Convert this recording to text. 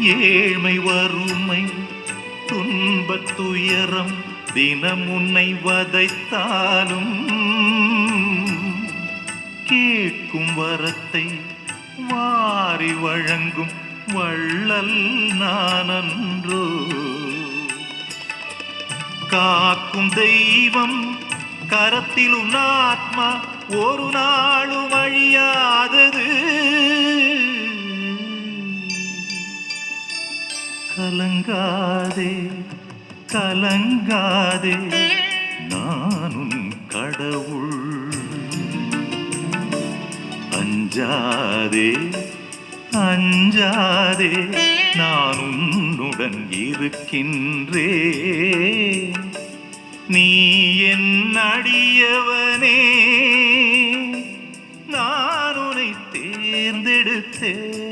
ஏழ்மை வறுமை துன்பத் துயரம் தினம் உன்னை வதைத்தாலும் கேட்கும் வரத்தை வாரி வழங்கும் வள்ளல் நானன்றோ. காக்கும் தெய்வம் கரத்தில் உன் ஆத்மா ஒரு நாளும் அழியாதது. கலங்காதே கலங்காதே நானும் கடவுள். அஞ்சாதே அஞ்சாதே நான் உன்னுடன் இருக்கின்றே. நீ என் அடியவனே, நான் உன்னை தேர்ந்தெடுத்தே.